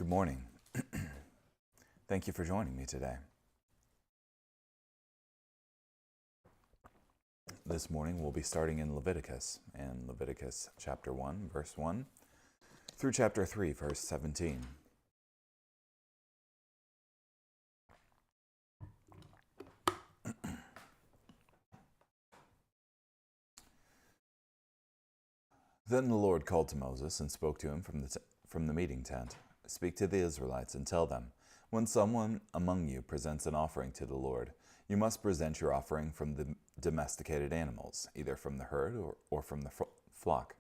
Good morning. Thank you for joining me today. This morning we'll be starting in Leviticus chapter 1, verse 1, through chapter 3, verse 17. Then the Lord called to Moses and spoke to him from the meeting tent. Speak to the Israelites and tell them, when someone among you presents an offering to the Lord, you must present your offering from the domesticated animals, either from the herd or from the flock.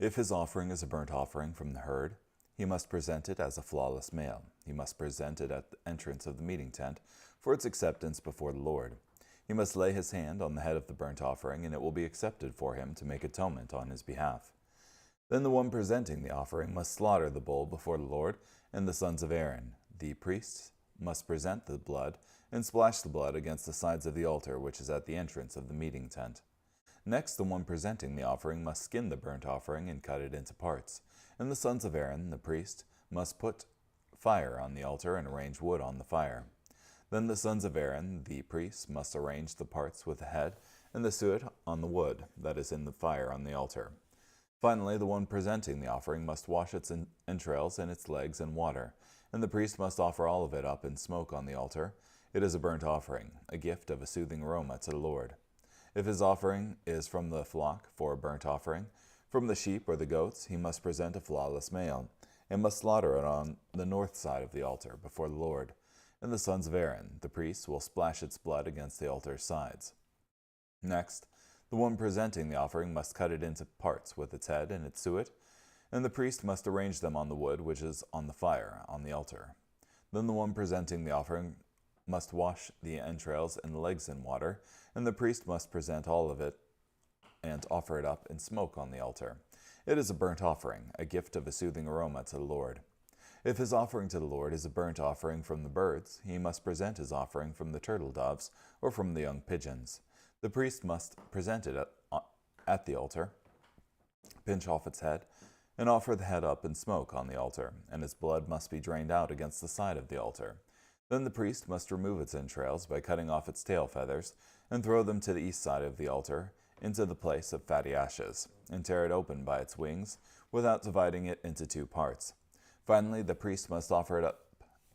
If his offering is a burnt offering from the herd, he must present it as a flawless male. He must present it at the entrance of the meeting tent for its acceptance before the Lord. He must lay his hand on the head of the burnt offering, and it will be accepted for him to make atonement on his behalf. Then the one presenting the offering must slaughter the bull before the Lord, and the sons of Aaron, the priests, must present the blood and splash the blood against the sides of the altar which is at the entrance of the meeting tent. Next, the one presenting the offering must skin the burnt offering and cut it into parts, and the sons of Aaron, the priest, must put fire on the altar and arrange wood on the fire. Then the sons of Aaron, the priests, must arrange the parts with the head and the suet on the wood that is in the fire on the altar. Finally, the one presenting the offering must wash its entrails and its legs in water, and the priest must offer all of it up in smoke on the altar. It is a burnt offering, a gift of a soothing aroma to the Lord. If his offering is from the flock for a burnt offering, from the sheep or the goats, he must present a flawless male, and must slaughter it on the north side of the altar before the Lord. And the sons of Aaron, the priests, will splash its blood against the altar's sides. Next, the one presenting the offering must cut it into parts with its head and its suet, and the priest must arrange them on the wood which is on the fire on the altar. Then the one presenting the offering must wash the entrails and the legs in water, and the priest must present all of it and offer it up in smoke on the altar. It is a burnt offering, a gift of a soothing aroma to the Lord. If his offering to the Lord is a burnt offering from the birds, he must present his offering from the turtle doves or from the young pigeons. The priest must present it at the altar, pinch off its head, and offer the head up in smoke on the altar, and its blood must be drained out against the side of the altar. Then the priest must remove its entrails by cutting off its tail feathers, and throw them to the east side of the altar, into the place of fatty ashes, and tear it open by its wings, without dividing it into two parts. Finally, the priest must offer it up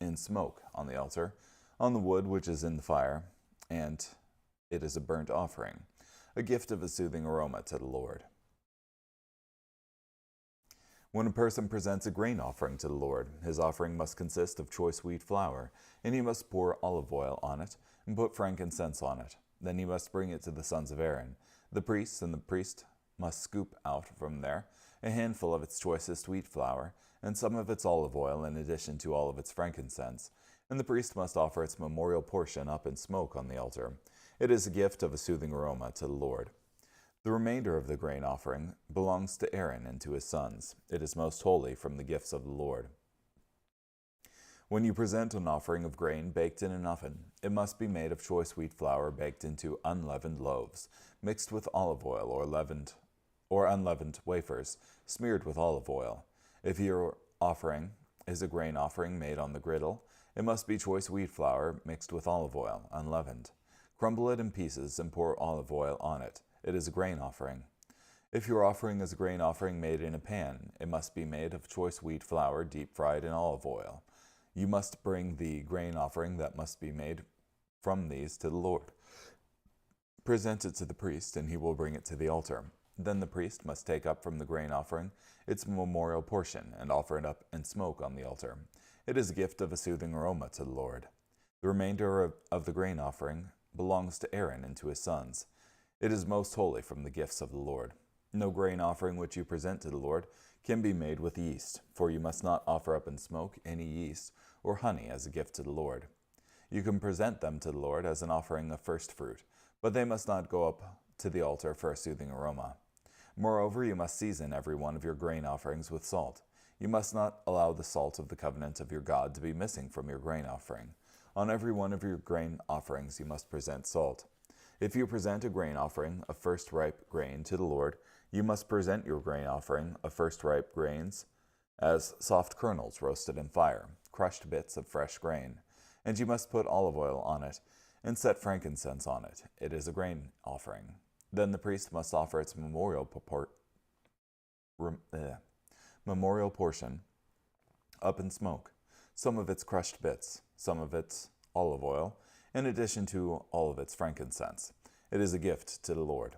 in smoke on the altar, on the wood which is in the fire, and it is a burnt offering, a gift of a soothing aroma to the Lord. When a person presents a grain offering to the Lord, his offering must consist of choice wheat flour, and he must pour olive oil on it and put frankincense on it. Then he must bring it to the sons of Aaron, the priests, and the priest must scoop out from there a handful of its choicest wheat flour and some of its olive oil in addition to all of its frankincense, and the priest must offer its memorial portion up in smoke on the altar. It is a gift of a soothing aroma to the Lord. The remainder of the grain offering belongs to Aaron and to his sons. It is most holy from the gifts of the Lord. When you present an offering of grain baked in an oven, it must be made of choice wheat flour baked into unleavened loaves, mixed with olive oil or unleavened wafers, smeared with olive oil. If your offering is a grain offering made on the griddle, it must be choice wheat flour mixed with olive oil, unleavened. Crumble it in pieces and pour olive oil on it. It is a grain offering. If your offering is a grain offering made in a pan, it must be made of choice wheat flour deep fried in olive oil. You must bring the grain offering that must be made from these to the Lord. Present it to the priest, and he will bring it to the altar. Then the priest must take up from the grain offering its memorial portion and offer it up in smoke on the altar. It is a gift of a soothing aroma to the Lord. The remainder of the grain offering belongs to Aaron and to his sons. It is most holy from the gifts of the Lord. No grain offering which you present to the Lord can be made with yeast, for you must not offer up in smoke any yeast or honey as a gift to the Lord. You can present them to the Lord as an offering of first fruit, but they must not go up to the altar for a soothing aroma. Moreover, you must season every one of your grain offerings with salt. You must not allow the salt of the covenant of your God to be missing from your grain offering. On every one of your grain offerings you must present salt. If you present a grain offering of first ripe grain to the Lord, you must present your grain offering of first ripe grains as soft kernels roasted in fire, crushed bits of fresh grain. And you must put olive oil on it, and set frankincense on it. It is a grain offering. Then the priest must offer its memorial portion up in smoke, some of its crushed bits, some of its olive oil, in addition to all of its frankincense. It is a gift to the Lord.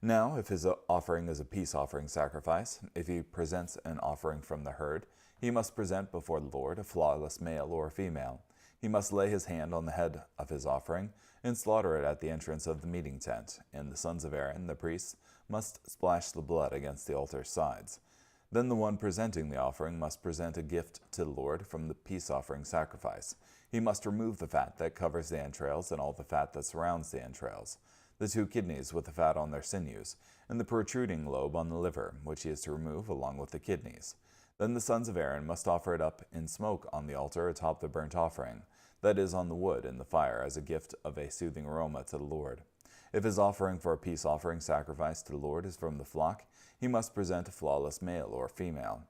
Now, if his offering is a peace offering sacrifice, if he presents an offering from the herd, he must present before the Lord a flawless male or female. He must lay his hand on the head of his offering and slaughter it at the entrance of the meeting tent, and the sons of Aaron, the priests, must splash the blood against the altar's sides. Then the one presenting the offering must present a gift to the Lord from the peace offering sacrifice. He must remove the fat that covers the entrails and all the fat that surrounds the entrails, the 2 kidneys with the fat on their sinews, and the protruding lobe on the liver, which he is to remove along with the kidneys. Then the sons of Aaron must offer it up in smoke on the altar atop the burnt offering, that is, on the wood in the fire, as a gift of a soothing aroma to the Lord. If his offering for a peace offering sacrifice to the Lord is from the flock, he must present a flawless male or female.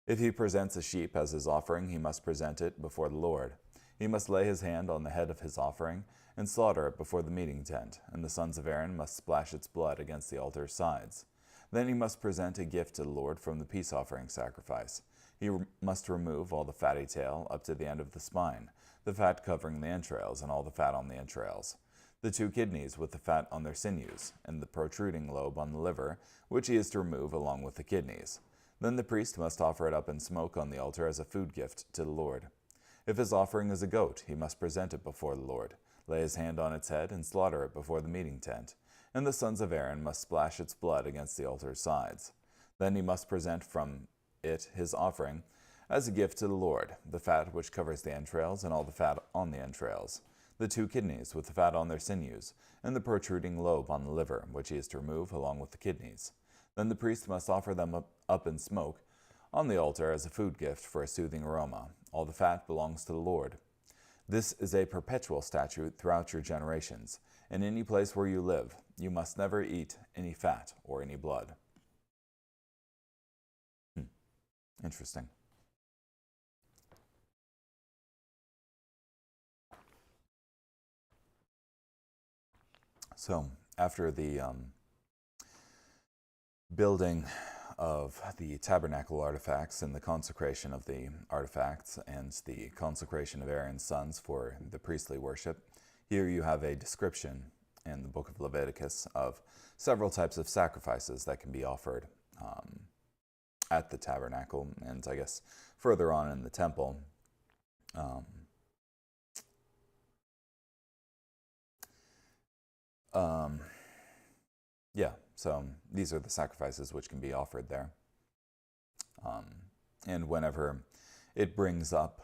If he presents a sheep as his offering, he must present it before the Lord. He must lay his hand on the head of his offering and slaughter it before the meeting tent, and the sons of Aaron must splash its blood against the altar's sides. Then he must present a gift to the Lord from the peace offering sacrifice. He must remove all the fatty tail up to the end of the spine, the fat covering the entrails and all the fat on the entrails, the 2 kidneys with the fat on their sinews, and the protruding lobe on the liver, which he is to remove along with the kidneys. Then the priest must offer it up in smoke on the altar as a food gift to the Lord. If his offering is a goat, he must present it before the Lord, lay his hand on its head, and slaughter it before the meeting tent, and the sons of Aaron must splash its blood against the altar's sides. Then he must present from it his offering as a gift to the Lord, the fat which covers the entrails and all the fat on the entrails, the 2 kidneys with the fat on their sinews, and the protruding lobe on the liver, which he is to remove along with the kidneys. Then the priest must offer them up in smoke on the altar as a food gift for a soothing aroma. All the fat belongs to the Lord. This is a perpetual statute throughout your generations. In any place where you live, you must never eat any fat or any blood. Interesting. So, after the building of the tabernacle artifacts and the consecration of the artifacts and the consecration of Aaron's sons for the priestly worship, here you have a description in the book of Leviticus of several types of sacrifices that can be offered at the tabernacle, and I guess further on in the temple. So these are the sacrifices which can be offered there. And whenever it brings up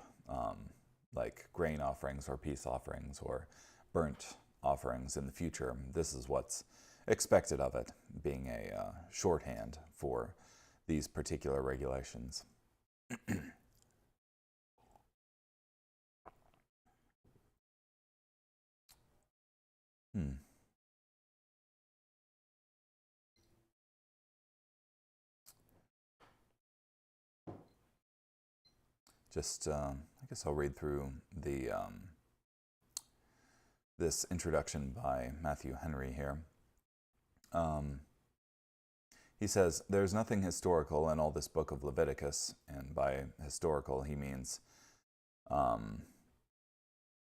like grain offerings or peace offerings or burnt offerings in the future, this is what's expected of it, being a shorthand for these particular regulations. I guess I'll read through the this introduction by Matthew Henry here. He says, "There's nothing historical in all this book of Leviticus," and by historical he means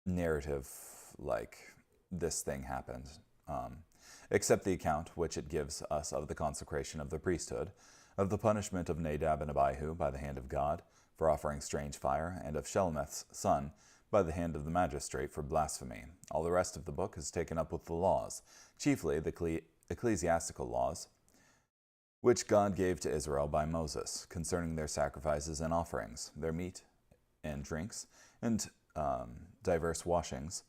narrative, like this thing happened, except the account which it gives us of the consecration of the priesthood, of the punishment of Nadab and Abihu by the hand of God for offering strange fire, and of Shelemeth's son by the hand of the magistrate for blasphemy. All the rest of the book is taken up with the laws, chiefly the ecclesiastical laws, which God gave to Israel by Moses, concerning their sacrifices and offerings, their meat and drinks, and diverse washings,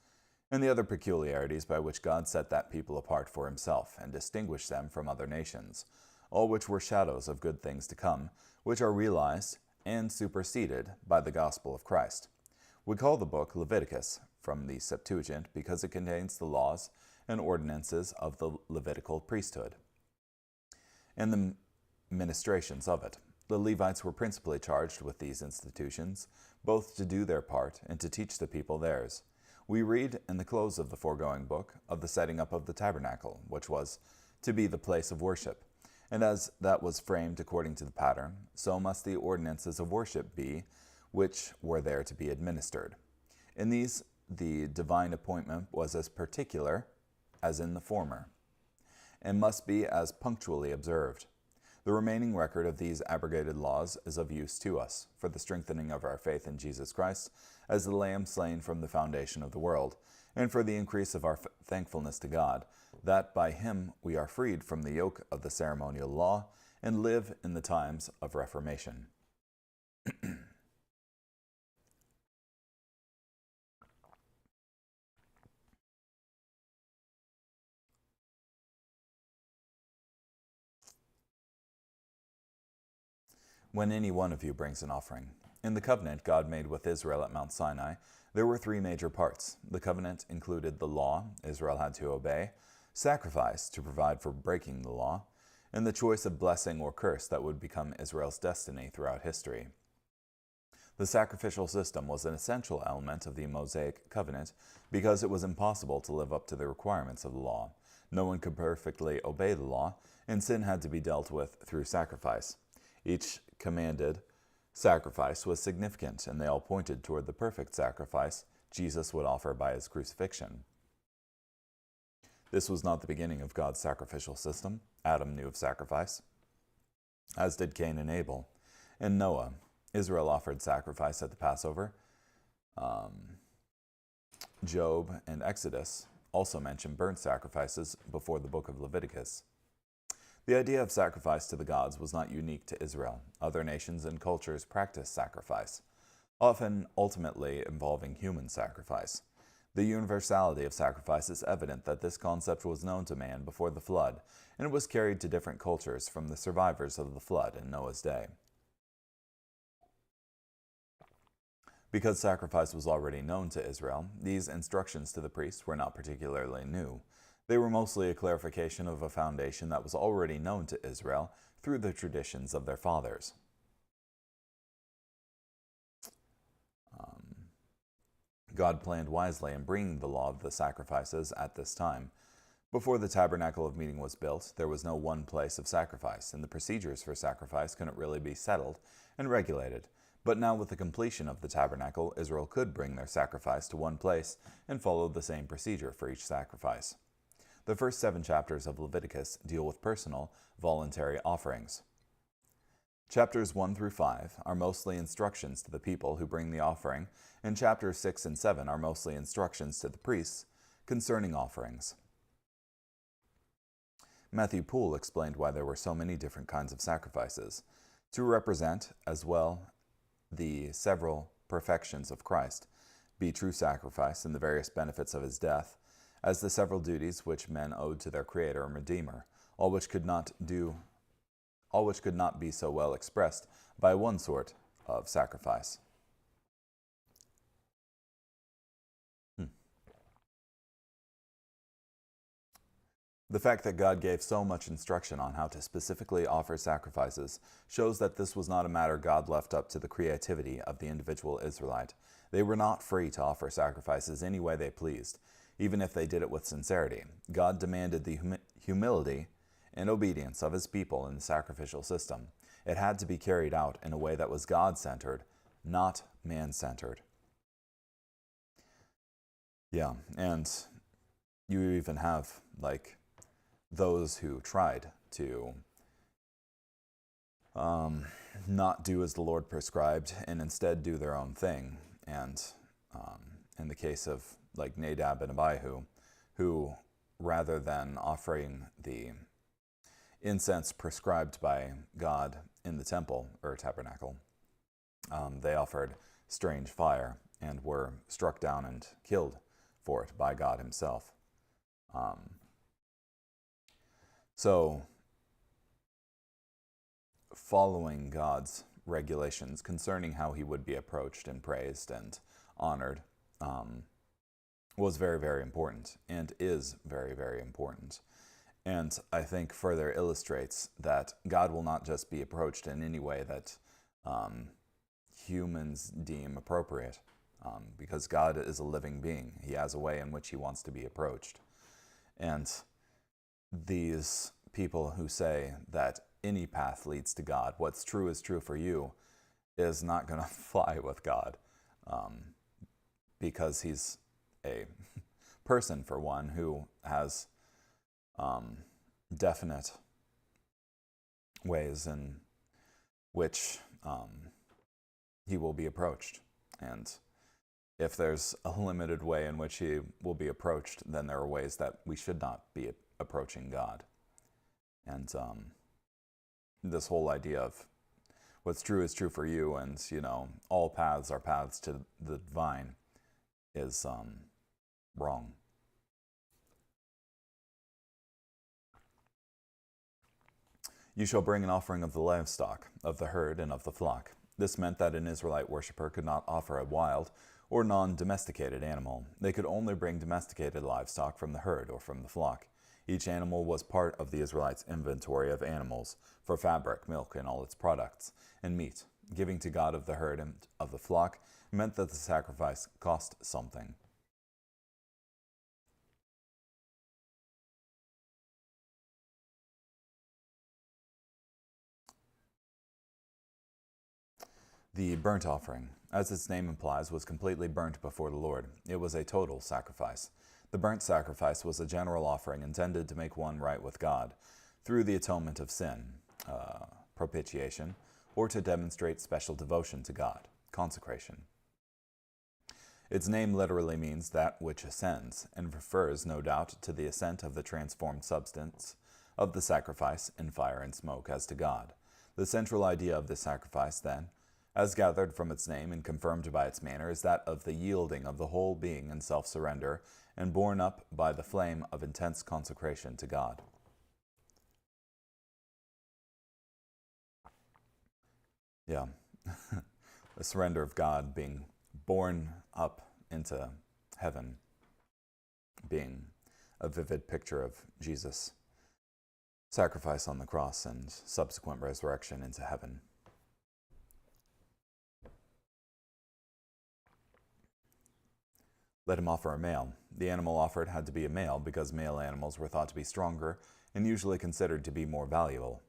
and the other peculiarities by which God set that people apart for himself, and distinguished them from other nations, all which were shadows of good things to come, which are realized and superseded by the gospel of Christ. We call the book Leviticus from the Septuagint because it contains the laws and ordinances of the Levitical priesthood. And the ministrations of it. The Levites were principally charged with these institutions, both to do their part and to teach the people theirs. We read in the close of the foregoing book of the setting up of the tabernacle, which was to be the place of worship. And as that was framed according to the pattern, so must the ordinances of worship be, which were there to be administered. In these, the divine appointment was as particular as in the former, and must be as punctually observed. The remaining record of these abrogated laws is of use to us, for the strengthening of our faith in Jesus Christ, as the Lamb slain from the foundation of the world, and for the increase of our thankfulness to God, that by him we are freed from the yoke of the ceremonial law, and live in the times of Reformation. When any one of you brings an offering. In the covenant God made with Israel at Mount Sinai, there were three major parts. The covenant included the law Israel had to obey, sacrifice to provide for breaking the law, and the choice of blessing or curse that would become Israel's destiny throughout history. The sacrificial system was an essential element of the Mosaic covenant because it was impossible to live up to the requirements of the law. No one could perfectly obey the law, and sin had to be dealt with through sacrifice. Each commanded sacrifice was significant, and they all pointed toward the perfect sacrifice Jesus would offer by his crucifixion. This was not the beginning of God's sacrificial system. Adam knew of sacrifice, as did Cain and Abel. And Noah, Israel offered sacrifice at the Passover. Job and Exodus also mention burnt sacrifices before the book of Leviticus. The idea of sacrifice to the gods was not unique to Israel. Other nations and cultures practiced sacrifice, often ultimately involving human sacrifice. The universality of sacrifice is evident that this concept was known to man before the flood, and it was carried to different cultures from the survivors of the flood in Noah's day. Because sacrifice was already known to Israel, these instructions to the priests were not particularly new. They were mostly a clarification of a foundation that was already known to Israel through the traditions of their fathers. God planned wisely in bringing the law of the sacrifices at this time. Before the tabernacle of meeting was built, there was no one place of sacrifice, and the procedures for sacrifice couldn't really be settled and regulated. But now with the completion of the tabernacle, Israel could bring their sacrifice to one place and follow the same procedure for each sacrifice. The first 7 chapters of Leviticus deal with personal, voluntary offerings. Chapters 1 through 5 are mostly instructions to the people who bring the offering, and chapters 6 and 7 are mostly instructions to the priests concerning offerings. Matthew Poole explained why there were so many different kinds of sacrifices, to represent as well the several perfections of Christ, be true sacrifice and the various benefits of his death, as the several duties which men owed to their Creator and Redeemer, all which could not be so well expressed by one sort of sacrifice. The fact that God gave so much instruction on how to specifically offer sacrifices shows that this was not a matter God left up to the creativity of the individual Israelite. They were not free to offer sacrifices any way they pleased, even if they did it with sincerity. God demanded the humility and obedience of his people in the sacrificial system. It had to be carried out in a way that was God-centered, not man-centered. Yeah, and you even have, those who tried to not do as the Lord prescribed and instead do their own thing. And in the case of Nadab and Abihu, who rather than offering the incense prescribed by God in the temple or tabernacle, they offered strange fire and were struck down and killed for it by God himself. So, following God's regulations concerning how he would be approached and praised and honored was very, very important and is very, very important. And I think further illustrates that God will not just be approached in any way that humans deem appropriate, because God is a living being. He has a way in which he wants to be approached. And these people who say that any path leads to God, what's true is true for you, is not going to fly with God, because he's a person, for one, who has definite ways in which he will be approached. And if there's a limited way in which he will be approached, then there are ways that we should not be approaching God. And this whole idea of what's true is true for you, and, all paths are paths to the divine is wrong. You shall bring an offering of the livestock, of the herd, and of the flock. This meant that an Israelite worshiper could not offer a wild or non-domesticated animal. They could only bring domesticated livestock from the herd or from the flock. Each animal was part of the Israelites' inventory of animals, for fabric, milk, and all its products, and meat. Giving to God of the herd and of the flock meant that the sacrifice cost something. The burnt offering, as its name implies, was completely burnt before the Lord. It was a total sacrifice. The burnt sacrifice was a general offering intended to make one right with God through the atonement of sin, propitiation, or to demonstrate special devotion to God, consecration. Its name literally means that which ascends, and refers, no doubt, to the ascent of the transformed substance of the sacrifice in fire and smoke as to God. The central idea of this sacrifice, then, as gathered from its name and confirmed by its manner, is that of the yielding of the whole being in self-surrender and borne up by the flame of intense consecration to God. Yeah, the surrender of God being borne up into heaven, being a vivid picture of Jesus' sacrifice on the cross and subsequent resurrection into heaven. Let him offer a male. The animal offered had to be a male because male animals were thought to be stronger and usually considered to be more valuable.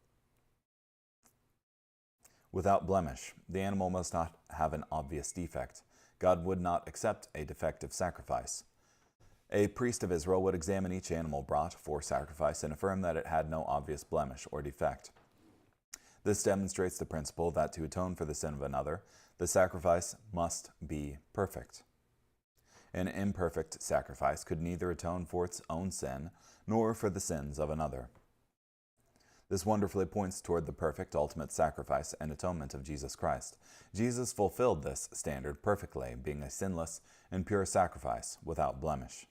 Without blemish, the animal must not have an obvious defect. God would not accept a defective sacrifice. A priest of Israel would examine each animal brought for sacrifice and affirm that it had no obvious blemish or defect. This demonstrates the principle that to atone for the sin of another, the sacrifice must be perfect. An imperfect sacrifice could neither atone for its own sin nor for the sins of another. This wonderfully points toward the perfect ultimate sacrifice and atonement of Jesus Christ. Jesus fulfilled this standard perfectly, being a sinless and pure sacrifice without blemish.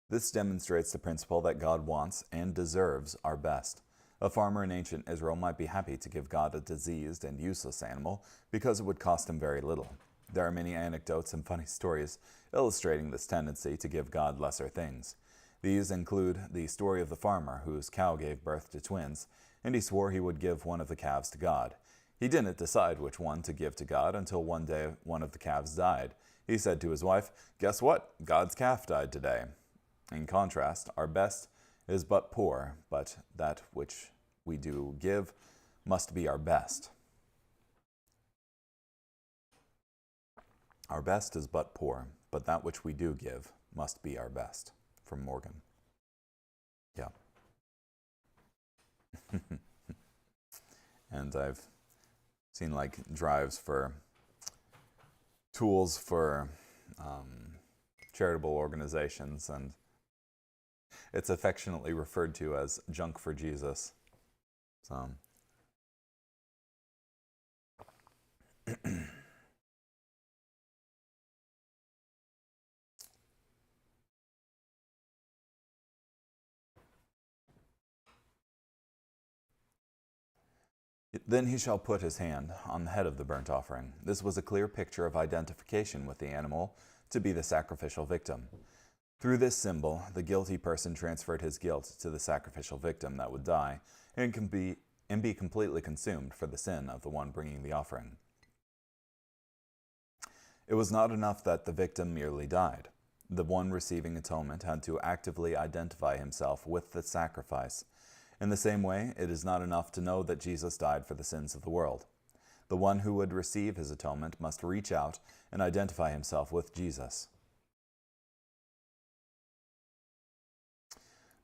This demonstrates the principle that God wants and deserves our best. A farmer in ancient Israel might be happy to give God a diseased and useless animal because it would cost him very little. There are many anecdotes and funny stories illustrating this tendency to give God lesser things. These include the story of the farmer whose cow gave birth to twins, and he swore he would give one of the calves to God. He didn't decide which one to give to God until one day one of the calves died. He said to his wife, "Guess what? God's calf died today." In contrast, our best is but poor, but that which we do give must be our best. Our best is but poor, but that which we do give must be our best. From Morgan. Yeah. And I've seen drives for tools for charitable organizations, and it's affectionately referred to as junk for Jesus. So, then he shall put his hand on the head of the burnt offering. This was a clear picture of identification with the animal to be the sacrificial victim. Through this symbol, the guilty person transferred his guilt to the sacrificial victim that would die and be completely consumed for the sin of the one bringing the offering. It was not enough that the victim merely died. The one receiving atonement had to actively identify himself with the sacrifice. In the same way, it is not enough to know that Jesus died for the sins of the world. The one who would receive his atonement must reach out and identify himself with Jesus.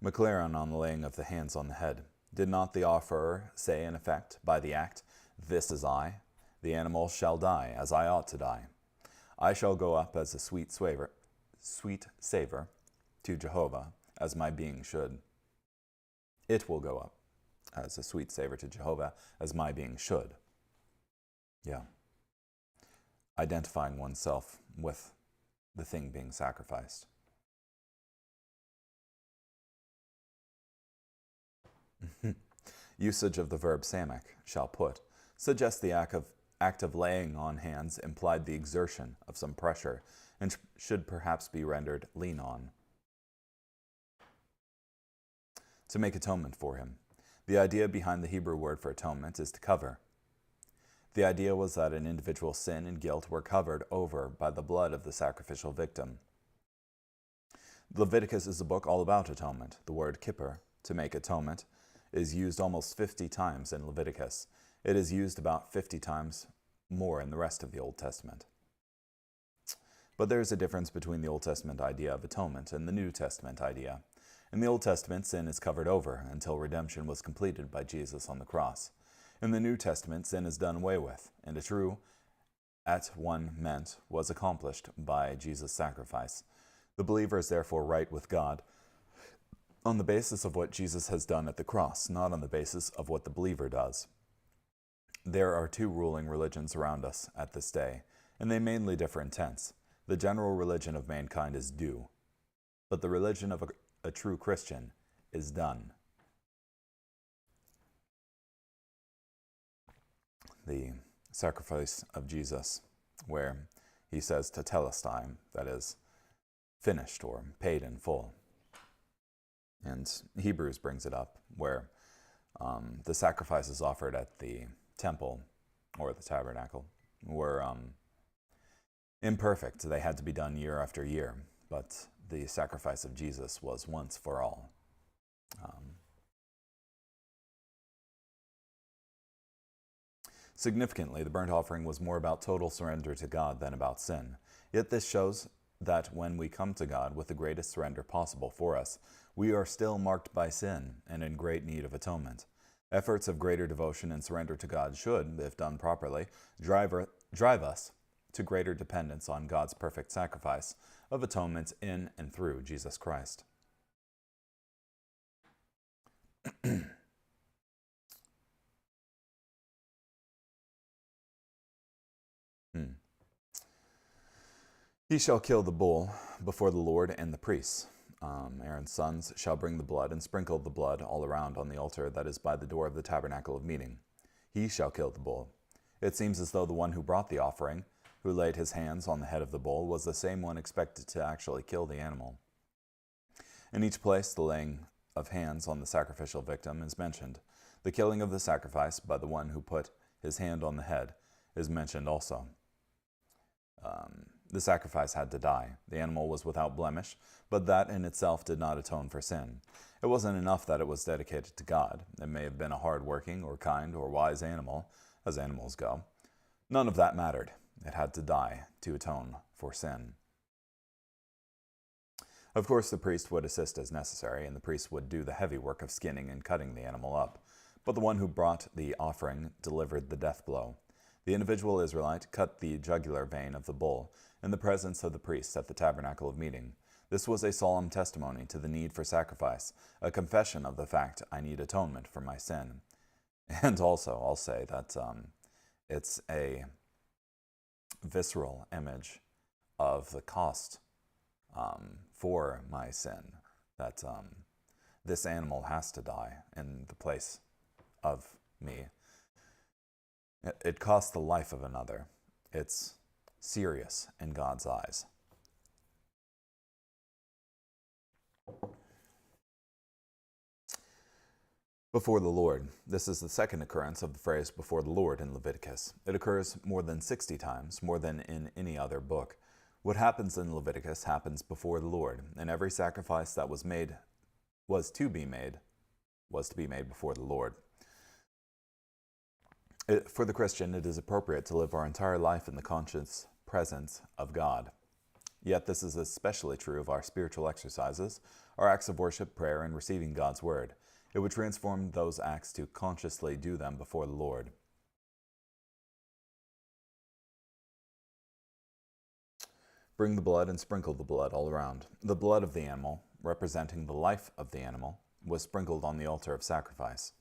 McLaren on the laying of the hands on the head. Did not the offerer say in effect, by the act, "This is I, the animal shall die as I ought to die. I shall go up as a sweet savor to Jehovah, as my being should. It will go up as a sweet savor to Jehovah, as my being should." Yeah. Identifying oneself with the thing being sacrificed. Usage of the verb samak, shall put, suggests the act of laying on hands implied the exertion of some pressure, and should perhaps be rendered lean on. To make atonement for him. The idea behind the Hebrew word for atonement is to cover. The idea was that an individual's sin and guilt were covered over by the blood of the sacrificial victim. Leviticus is a book all about atonement. The word kippur, to make atonement, is used almost 50 times in Leviticus. It is used about 50 times more in the rest of the Old Testament. But there is a difference between the Old Testament idea of atonement and the New Testament idea. In the Old Testament, sin is covered over until redemption was completed by Jesus on the cross. In the New Testament, sin is done away with, and a true at-one-ment was accomplished by Jesus' sacrifice. The believer is therefore right with God on the basis of what Jesus has done at the cross, not on the basis of what the believer does. There are two ruling religions around us at this day, and they mainly differ in tense. The general religion of mankind is do, but the religion of a true Christian is done. The sacrifice of Jesus, where he says tetelestai, that is, finished or paid in full. And Hebrews brings it up, where the sacrifices offered at the temple or the tabernacle were imperfect. They had to be done year after year, but the sacrifice of Jesus was once for all. Significantly, the burnt offering was more about total surrender to God than about sin. Yet this shows that when we come to God with the greatest surrender possible for us, we are still marked by sin and in great need of atonement. Efforts of greater devotion and surrender to God should, if done properly, drive us to greater dependence on God's perfect sacrifice of atonement in and through Jesus Christ. He shall kill the bull before the Lord and the priests. Aaron's sons shall bring the blood and sprinkle the blood all around on the altar that is by the door of the tabernacle of meeting. He shall kill the bull. It seems as though the one who brought the offering, who laid his hands on the head of the bull, was the same one expected to actually kill the animal. In each place, the laying of hands on the sacrificial victim is mentioned. The killing of the sacrifice by the one who put his hand on the head is mentioned also. The sacrifice had to die. The animal was without blemish, but that in itself did not atone for sin. It wasn't enough that it was dedicated to God. It may have been a hard-working or kind or wise animal, as animals go. None of that mattered. It had to die to atone for sin. Of course, the priest would assist as necessary, and the priest would do the heavy work of skinning and cutting the animal up. But the one who brought the offering delivered the death blow. The individual Israelite cut the jugular vein of the bull in the presence of the priest at the tabernacle of meeting. This was a solemn testimony to the need for sacrifice, a confession of the fact I need atonement for my sin. And also, I'll say that it's a visceral image of the cost for my sin, that this animal has to die in the place of me. It costs the life of another. It's serious in God's eyes. Before the Lord. This is the second occurrence of the phrase before the Lord in Leviticus. It occurs more than 60 times, more than in any other book. What happens in Leviticus happens before the Lord, and every sacrifice that was to be made before the Lord. For the Christian, it is appropriate to live our entire life in the conscious presence of God. Yet this is especially true of our spiritual exercises, our acts of worship, prayer, and receiving God's word. It would transform those acts to consciously do them before the Lord. Bring the blood and sprinkle the blood all around. The blood of the animal, representing the life of the animal, was sprinkled on the altar of sacrifice.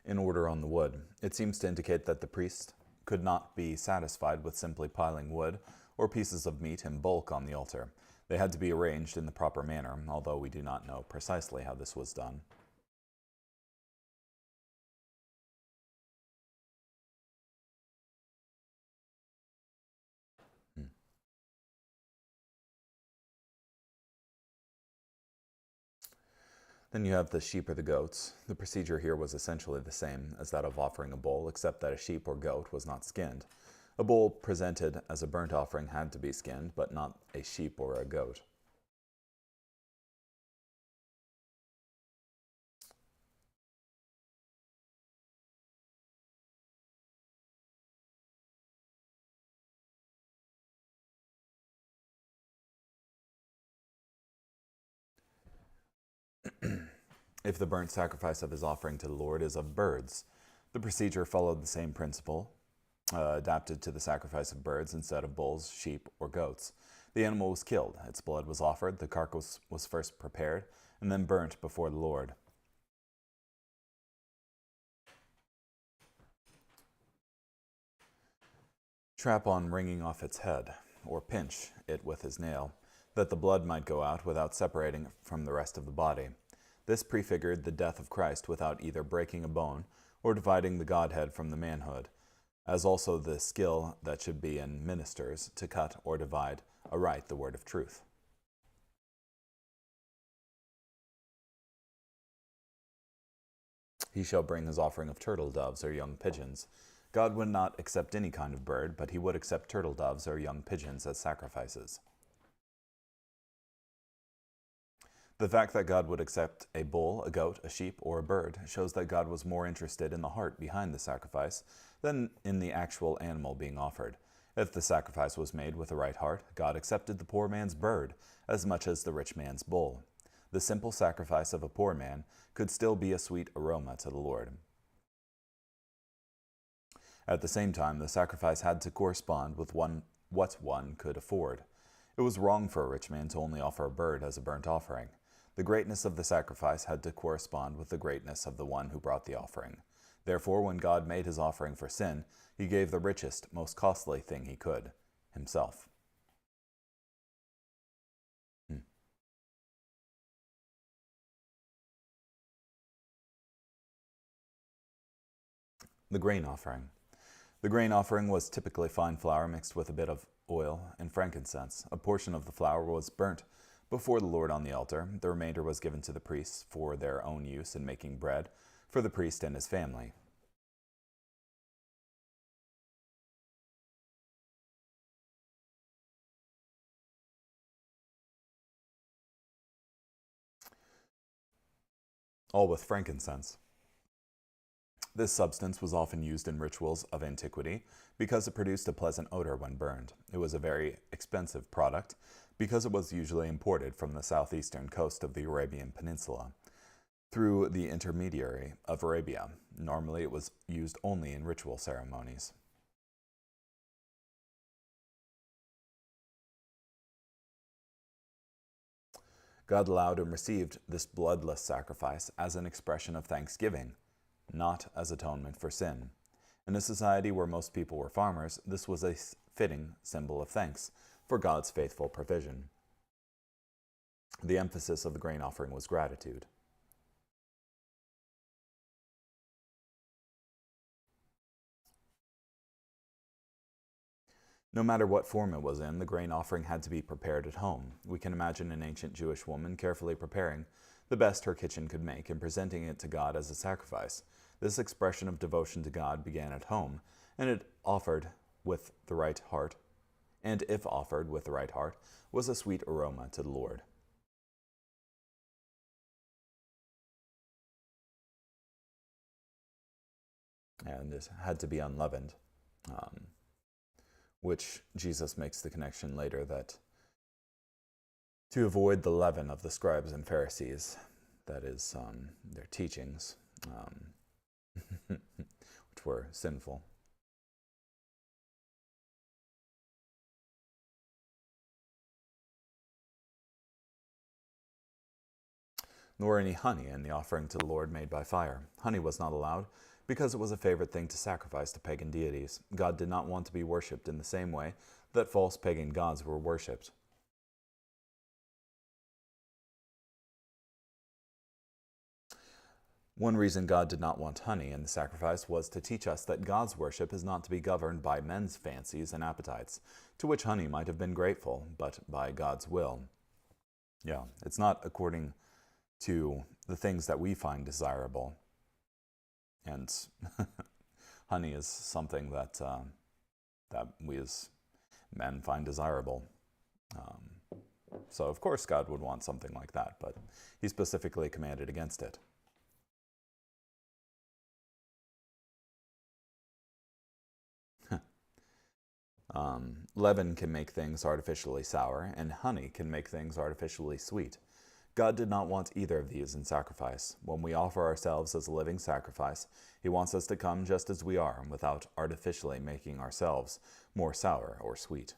In order on the wood. It seems to indicate that the priest could not be satisfied with simply piling wood or pieces of meat in bulk on the altar. They had to be arranged in the proper manner, although we do not know precisely how this was done. Then you have the sheep or the goats. The procedure here was essentially the same as that of offering a bull, except that a sheep or goat was not skinned. A bull presented as a burnt offering had to be skinned, but not a sheep or a goat. If the burnt sacrifice of his offering to the Lord is of birds, the procedure followed the same principle, adapted to the sacrifice of birds instead of bulls, sheep, or goats. The animal was killed, its blood was offered, the carcass was first prepared, and then burnt before the Lord. Trap on wringing off its head, or pinch it with his nail, that the blood might go out without separating it from the rest of the body. This prefigured the death of Christ without either breaking a bone or dividing the Godhead from the manhood, as also the skill that should be in ministers to cut or divide aright the word of truth. He shall bring his offering of turtle doves or young pigeons. God would not accept any kind of bird, but he would accept turtle doves or young pigeons as sacrifices. The fact that God would accept a bull, a goat, a sheep, or a bird shows that God was more interested in the heart behind the sacrifice than in the actual animal being offered. If the sacrifice was made with the right heart, God accepted the poor man's bird as much as the rich man's bull. The simple sacrifice of a poor man could still be a sweet aroma to the Lord. At the same time, the sacrifice had to correspond with what one could afford. It was wrong for a rich man to only offer a bird as a burnt offering. The greatness of the sacrifice had to correspond with the greatness of the one who brought the offering. Therefore, when God made his offering for sin, he gave the richest, most costly thing he could, himself. The grain offering. The grain offering was typically fine flour mixed with a bit of oil and frankincense. A portion of the flour was burnt before the Lord on the altar. The remainder was given to the priests for their own use in making bread for the priest and his family. All with frankincense. This substance was often used in rituals of antiquity because it produced a pleasant odor when burned. It was a very expensive product because it was usually imported from the southeastern coast of the Arabian Peninsula through the intermediary of Arabia. Normally it was used only in ritual ceremonies. God allowed and received this bloodless sacrifice as an expression of thanksgiving, not as atonement for sin. In a society where most people were farmers, this was a fitting symbol of thanks for God's faithful provision. The emphasis of the grain offering was gratitude. No matter what form it was in, the grain offering had to be prepared at home. We can imagine an ancient Jewish woman carefully preparing the best her kitchen could make and presenting it to God as a sacrifice. This expression of devotion to God began at home, and it offered with the right heart, and if offered with the right heart, was a sweet aroma to the Lord. And it had to be unleavened, which Jesus makes the connection later that to avoid the leaven of the scribes and Pharisees, that is, their teachings, which were sinful. Nor any honey in the offering to the Lord made by fire. Honey was not allowed because it was a favorite thing to sacrifice to pagan deities. God did not want to be worshipped in the same way that false pagan gods were worshipped. One reason God did not want honey in the sacrifice was to teach us that God's worship is not to be governed by men's fancies and appetites, to which honey might have been grateful, but by God's will. Yeah, it's not according to the things that we find desirable. And honey is something that we as men find desirable. So of course God would want something like that, but he specifically commanded against it. Leaven can make things artificially sour, and honey can make things artificially sweet. God did not want either of these in sacrifice. When we offer ourselves as a living sacrifice, he wants us to come just as we are, without artificially making ourselves more sour or sweet.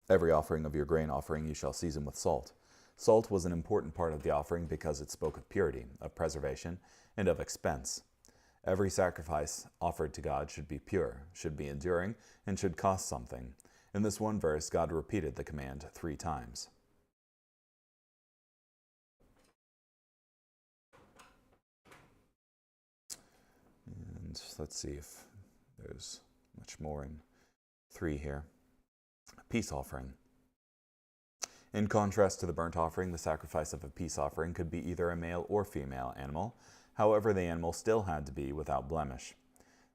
Every offering of your grain offering you shall season with salt. Salt was an important part of the offering because it spoke of purity, of preservation, and of expense. Every sacrifice offered to God should be pure, should be enduring, and should cost something. In this one verse, God repeated the command 3 times. And let's see if there's much more in 3 here. Peace offering. In contrast to the burnt offering, the sacrifice of a peace offering could be either a male or female animal. However, the animal still had to be without blemish.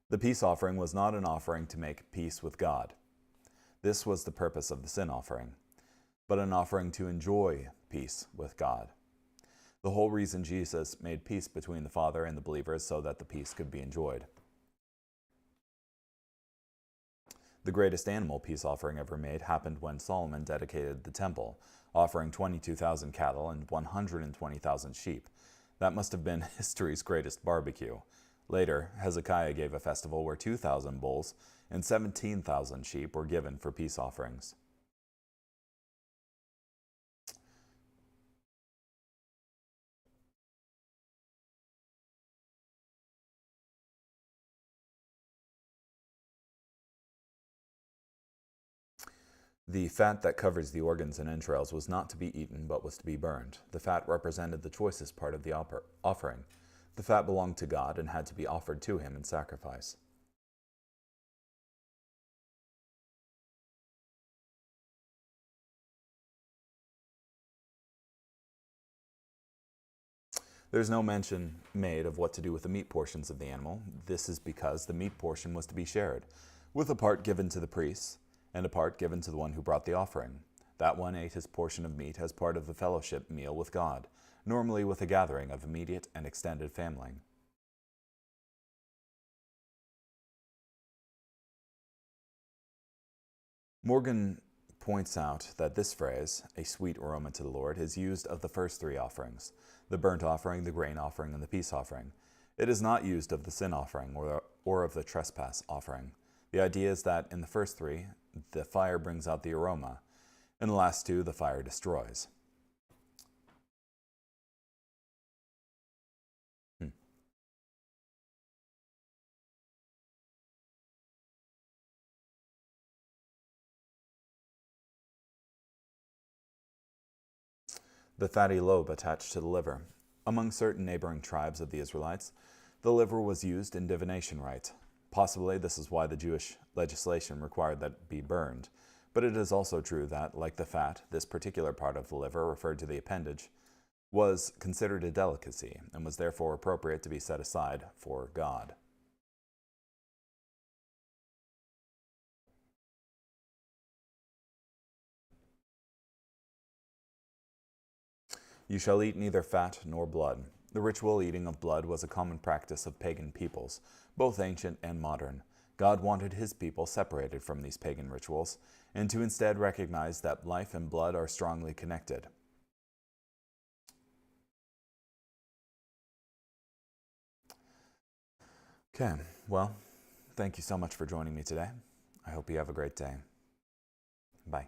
The peace offering was not an offering to make peace with God. This was the purpose of the sin offering, but an offering to enjoy peace with God. The whole reason Jesus made peace between the Father and the believers so that the peace could be enjoyed. The greatest animal peace offering ever made happened when Solomon dedicated the temple, offering 22,000 cattle and 120,000 sheep. That must have been history's greatest barbecue. Later, Hezekiah gave a festival where 2,000 bulls and 17,000 sheep were given for peace offerings. The fat that covers the organs and entrails was not to be eaten, but was to be burned. The fat represented the choicest part of the offering. The fat belonged to God and had to be offered to him in sacrifice. There's no mention made of what to do with the meat portions of the animal. This is because the meat portion was to be shared, with a part given to the priests and a part given to the one who brought the offering. That one ate his portion of meat as part of the fellowship meal with God, normally with a gathering of immediate and extended family. Morgan points out that this phrase, a sweet aroma to the Lord, is used of the first 3 offerings, the burnt offering, the grain offering, and the peace offering. It is not used of the sin offering or of the trespass offering. The idea is that in the first 3, the fire brings out the aroma. In the last 2, the fire destroys. The fatty lobe attached to the liver. Among certain neighboring tribes of the Israelites, The liver was used in divination rites. Possibly this is why the Jewish legislation required that it be burned. But it is also true that, like the fat, this particular part of the liver, referred to the appendage, was considered a delicacy and was therefore appropriate to be set aside for God. You shall eat neither fat nor blood. The ritual eating of blood was a common practice of pagan peoples, both ancient and modern. God wanted his people separated from these pagan rituals, and to instead recognize that life and blood are strongly connected. Okay, well, thank you so much for joining me today. I hope you have a great day. Bye.